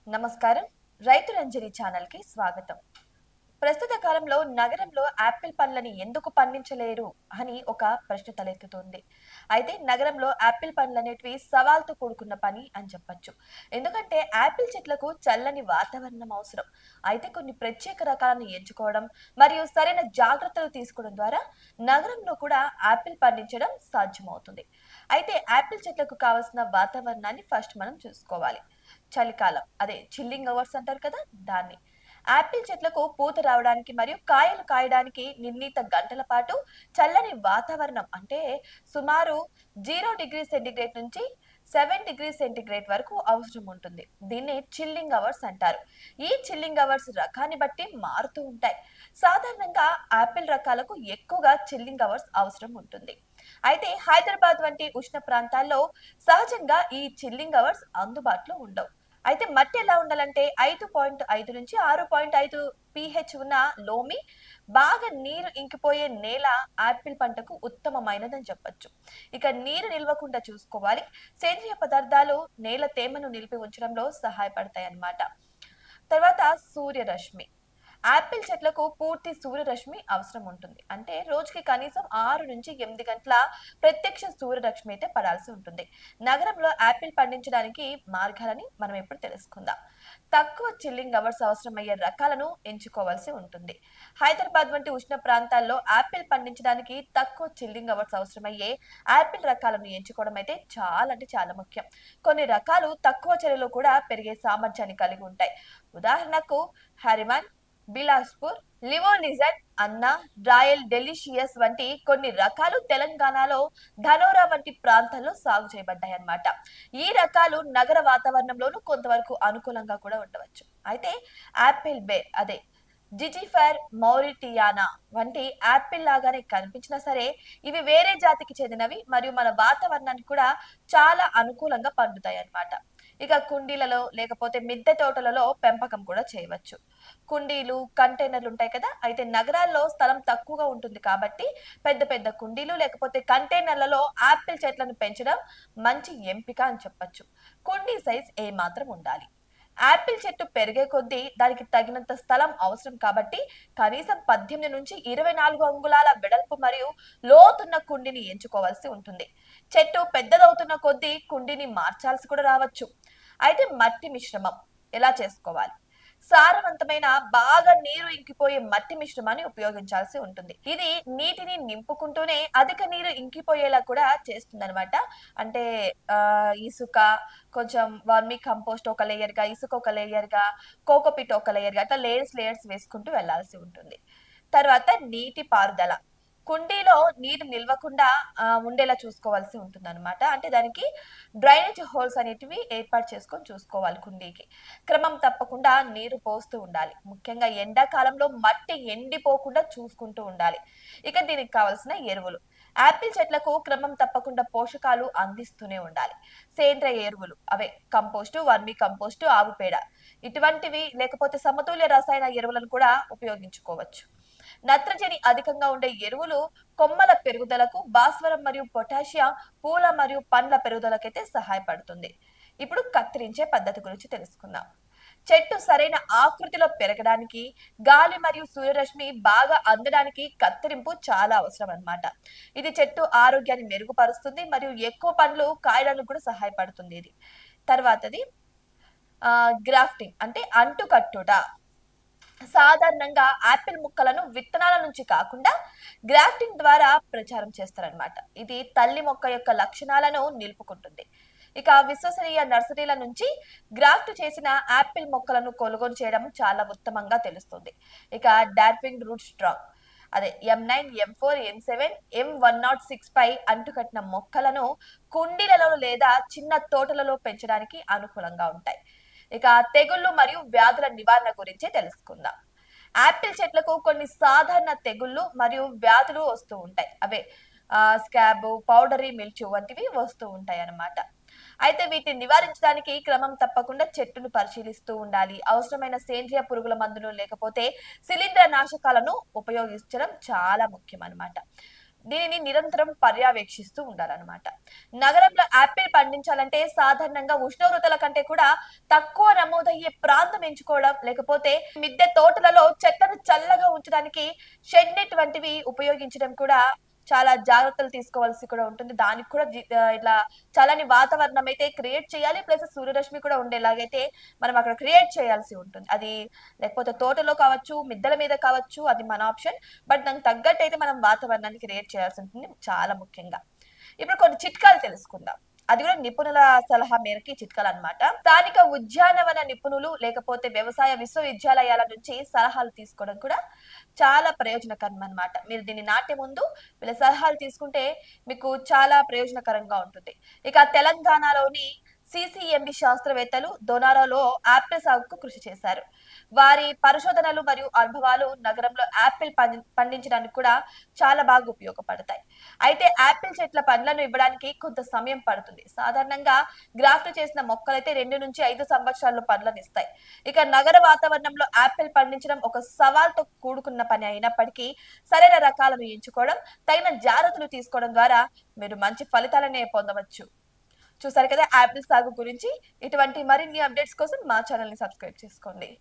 నమస్కారం. రైతు రంజని ఛానల్ కి స్వాగతం. ప్రస్తుత కాలంలో నగరంలో యాపిల్ పండ్లని ఎందుకు పండించలేరు అని ఒక ప్రశ్న తలెత్తుతుంది. అయితే నగరంలో యాపిల్ పండ్లనేటివి సవాల్తో కూడుకున్న పని అని చెప్పొచ్చు. ఎందుకంటే యాపిల్ చెట్లకు చల్లని వాతావరణం అవసరం. అయితే కొన్ని ప్రత్యేక రకాలను ఎంచుకోవడం మరియు సరైన జాగ్రత్తలు తీసుకోవడం ద్వారా నగరంలో కూడా యాపిల్ పండించడం సాధ్యమవుతుంది. అయితే యాపిల్ చెట్లకు కావాల్సిన వాతావరణాన్ని ఫస్ట్ మనం చూసుకోవాలి. చలికాలం అదే చిల్లింగ్ అవర్స్ అంటారు కదా దాన్ని. యాపిల్ చెట్లకు పూత రావడానికి మరియు కాయలు కాయడానికి నిర్ణీత గంటల పాటు చల్లని వాతావరణం అంటే సుమారు 0 డిగ్రీ సెంటీగ్రేడ్ నుంచి 7 డిగ్రీ సెంటీగ్రేడ్ వరకు అవసరం ఉంటుంది. దీన్ని చిల్లింగ్ అవర్స్ అంటారు. ఈ చిల్లింగ్ అవర్స్ రకాన్ని బట్టి మారుతూ ఉంటాయి. సాధారణంగా యాపిల్ రకాలకు ఎక్కువగా చిల్లింగ్ అవర్స్ అవసరం ఉంటుంది. అయితే హైదరాబాద్ వంటి ఉష్ణ ప్రాంతాల్లో సహజంగా ఈ చిల్లింగ్ అవర్స్ అందుబాటులో ఉండవు. అయితే మట్టి ఎలా ఉండాలంటే 5.5 నుంచి 6.5 pH ఉన్న లోమి బాగా నీరు ఇంకిపోయే నేల యాపిల్ పంటకు ఉత్తమమైనదని చెప్పొచ్చు. ఇక నీరు నిల్వకుండా చూసుకోవాలి. సేంద్రియ పదార్థాలు నేల తేమను నిలిపి ఉంచడంలో సహాయపడతాయి అన్నమాట. తర్వాత సూర్యరశ్మి. యాపిల్ చెట్లకు పూర్తి సూర్యరశ్మి అవసరం ఉంటుంది. అంటే రోజుకి కనీసం 6 నుంచి 8 గంటల ప్రత్యక్ష సూర్యరశ్మి అయితే పడాల్సి ఉంటుంది. నగరంలో యాపిల్ పండించడానికి మార్గాలని మనం ఇప్పుడు తెలుసుకుందాం. తక్కువ చిల్లింగ్ అవర్స్ అవసరమయ్యే రకాలను ఎంచుకోవాల్సి ఉంటుంది. హైదరాబాద్ వంటి ఉష్ణ ప్రాంతాల్లో యాపిల్ పండించడానికి తక్కువ చిల్లింగ్ అవర్స్ అవసరమయ్యే యాపిల్ రకాలను ఎంచుకోవడం అయితే చాలా అంటే చాలా ముఖ్యం. కొన్ని రకాలు తక్కువ చలిలో కూడా పెరిగే సామర్థ్యాన్ని కలిగి ఉంటాయి. ఉదాహరణకు హరిమాన్, బిలాస్పూర్, లివోనిజన్, అన్నా, రాయల్ డెలిషియస్ వంటి కొన్ని రకాలు తెలంగాణలో ధనోరా వంటి ప్రాంతాల్లో సాగు చేయబడ్డాయి అన్నమాట. ఈ రకాలు నగర వాతావరణంలోనూ కొంతవరకు అనుకూలంగా కూడా ఉండవచ్చు. అయితే యాపిల్ బే అదే జిజిఫైర్ మౌరిటియానా వంటి యాపిల్ లాగానే కనిపించినా సరే ఇవి వేరే జాతికి చెందినవి మరియు మన వాతావరణానికి కూడా చాలా అనుకూలంగా పండుతాయి అన్నమాట. ఇక కుండీలలో లేకపోతే మిద్దె తోటలలో పెంపకం కూడా చేయవచ్చు. కుండీలు కంటైనర్లు ఉంటాయి కదా, అయితే నగరాల్లో స్థలం తక్కువగా ఉంటుంది కాబట్టి పెద్ద పెద్ద కుండీలు లేకపోతే కంటైనర్లలో యాపిల్ చెట్లను పెంచడం మంచి ఎంపిక అని చెప్పొచ్చు. కుండీ సైజ్ ఏ మాత్రం ఉండాలి. యాపిల్ చెట్టు పెరిగే కొద్దీ దానికి తగినంత స్థలం అవసరం కాబట్టి కనీసం 18 నుంచి 24 అంగుళాల వెడల్పు మరియు లోతున్న కుండీని ఎంచుకోవాల్సి ఉంటుంది. చెట్టు పెద్దదవుతున్న కొద్దీ కుండీని మార్చాల్సి కూడా రావచ్చు. అయితే మట్టి మిశ్రమం ఎలా చేసుకోవాలి? సారవంతమైన బాగా నీరు ఇంకిపోయే మట్టి మిశ్రమాన్ని ఉపయోగించాల్సి ఉంటుంది. ఇది నీటిని నింపుకుంటూనే అధిక నీరు ఇంకిపోయేలా కూడా చేస్తుంది అనమాట. అంటే ఇసుక కొంచెం వర్మీ కంపోస్ట్ ఒక లేయర్ గా, ఇసుక ఒక లేయర్ గా, కోకోపిట్ ఒక లేయర్ గా, అట్లా లేయర్స్ లేయర్స్ వేసుకుంటూ వెళ్లాల్సి ఉంటుంది. తర్వాత నీటి పారుదల. కుండీలో నీరు నిల్వకుండా ఉండేలా చూసుకోవాల్సి ఉంటుంది అనమాట. అంటే దానికి డ్రైనేజ్ హోల్స్ అనేటివి ఏర్పాటు చేసుకొని చూసుకోవాలి కుండీకి. క్రమం తప్పకుండా నీరు పోస్తూ ఉండాలి. ముఖ్యంగా ఎండాకాలంలో మట్టి ఎండిపోకుండా చూసుకుంటూ ఉండాలి. ఇక దీనికి కావాల్సిన ఎరువులు. యాపిల్ చెట్లకు క్రమం తప్పకుండా పోషకాలు అందిస్తూనే ఉండాలి. సేంద్రియ ఎరువులు అవే కంపోస్టు, వర్మీ కంపోస్టు, ఆవు పేడ ఇటువంటివి లేకపోతే సమతుల్య రసాయన ఎరువులను కూడా ఉపయోగించుకోవచ్చు. నత్రజని అధికంగా ఉండే ఎరువులు కొమ్మల పెరుగుదలకు, భాస్వరం మరియు పొటాషియం పూల మరియు పండ్ల పెరుగుదలకైతే సహాయపడుతుంది. ఇప్పుడు కత్తిరించే పద్ధతి గురించి తెలుసుకుందాం. చెట్టు సరైన ఆకృతిలో పెరగడానికి, గాలి మరియు సూర్యరశ్మి బాగా అందడానికి కత్తిరింపు చాలా అవసరం అన్నమాట. ఇది చెట్టు ఆరోగ్యాన్ని మెరుగుపరుస్తుంది మరియు ఎక్కువ పండ్లు కాయడానికి కూడా సహాయపడుతుంది ఇది. తర్వాతది గ్రాఫ్టింగ్ అంటే అంటుకట్టుట. సాధారణంగా యాపిల్ ముక్కలను విత్తనాల నుంచి కాకుండా గ్రాఫ్టింగ్ ద్వారా ప్రచారం చేస్తారనమాట. ఇది తల్లి మొక్క యొక్క లక్షణాలను నిలుపుకుంటుంది. ఇక విశ్వసనీయ నర్సరీల నుంచి గ్రాఫ్ట్ చేసిన యాపిల్ మొక్కలను కొనుగోలు చేయడం చాలా ఉత్తమంగా తెలుస్తుంది. ఇక డార్వింగ్ రూట్ స్ట్రాంగ్ అదే M9, M4, M7, M106 పై అంటుకట్టిన మొక్కలను కుండీలలో లేదా చిన్న తోటలలో పెంచడానికి అనుకూలంగా ఉంటాయి. ఇక తెగుళ్ళు మరియు వ్యాధుల నివారణ గురించి తెలుసుకుందాం. యాపిల్ చెట్లకు కొన్ని సాధారణ తెగుళ్ళు మరియు వ్యాధులు వస్తూ ఉంటాయి. అవే స్కాబ్, పౌడరీ మిల్చు వంటివి వస్తూ ఉంటాయి అన్నమాట. అయితే వీటిని నివారించడానికి క్రమం తప్పకుండా చెట్టును పరిశీలిస్తూ ఉండాలి. అవసరమైన సేంద్రియ పురుగుల మందులు లేకపోతే శిలీంద్ర నాశకాలను ఉపయోగించడం చాలా ముఖ్యం అన్నమాట. దీనిని నిరంతరం పర్యవేక్షిస్తూ ఉండాలన్నమాట. నగరంలో యాపిల్ పండించాలంటే సాధారణంగా ఉష్ణోగ్రతల కంటే కూడా తక్కువ నమోదయ్యే ప్రాంతం ఎంచుకోవడం, లేకపోతే మిద్దె తోటలలో చెట్లను చల్లగా ఉంచడానికి షెడ్ నెట్ వంటివి ఉపయోగించడం కూడా చాలా జాగ్రత్తలు తీసుకోవాల్సి కూడా ఉంటుంది. దానికి కూడా ఇట్లా చల్లని వాతావరణం అయితే క్రియేట్ చేయాలి. ప్లస్ సూర్యరశ్మి కూడా ఉండేలాగైతే మనం అక్కడ క్రియేట్ చేయాల్సి ఉంటుంది. అది లేకపోతే తోటలో కావచ్చు, మిద్దెల మీద కావచ్చు, అది మన ఆప్షన్. బట్ దానికి తగ్గట్టయితే మనం వాతావరణాన్ని క్రియేట్ చేయాల్సి ఉంటుంది చాలా ముఖ్యంగా. ఇప్పుడు కొన్ని చిట్కాలు తెలుసుకుందాం. అది కూడా నిపుణుల సలహా మేరకి చిట్కాలు అన్నమాట. స్థానిక ఉద్యానవన నిపుణులు లేకపోతే వ్యవసాయ విశ్వవిద్యాలయాల నుంచి సలహాలు తీసుకోవడం కూడా చాలా ప్రయోజనకరం అన్నమాట. మీరు దీన్ని నాటే ముందు వీళ్ళ సలహాలు తీసుకుంటే మీకు చాలా ప్రయోజనకరంగా ఉంటుంది. ఇక తెలంగాణలోని సిసిఎంబి శాస్త్రవేత్తలు దొనారాలో యాపిల్ సాగుకు కృషి చేశారు. వారి పరిశోధనలు మరియు అనుభవాలు నగరంలో యాపిల్ పండించడానికి కూడా చాలా బాగా ఉపయోగపడతాయి. అయితే యాపిల్ చెట్ల పండ్లను ఇవ్వడానికి కొంత సమయం పడుతుంది. సాధారణంగా గ్రాఫ్ట్ చేసిన మొక్కలైతే 2 నుంచి 5 సంవత్సరాల్లో పండ్లను ఇస్తాయి. ఇక నగర వాతావరణంలో యాపిల్ పండించడం ఒక సవాల్తో కూడుకున్న పని అయినప్పటికీ సరైన రకాలను ఎంచుకోవడం, తగిన జాగ్రత్తలు తీసుకోవడం ద్వారా మీరు మంచి ఫలితాలనే పొందవచ్చు. చూసారు కదా యాపిల్ సాగు గురించి. ఇటువంటి మరిన్ని అప్డేట్స్ కోసం మా ఛానల్ ని సబ్స్క్రైబ్ చేసుకోండి.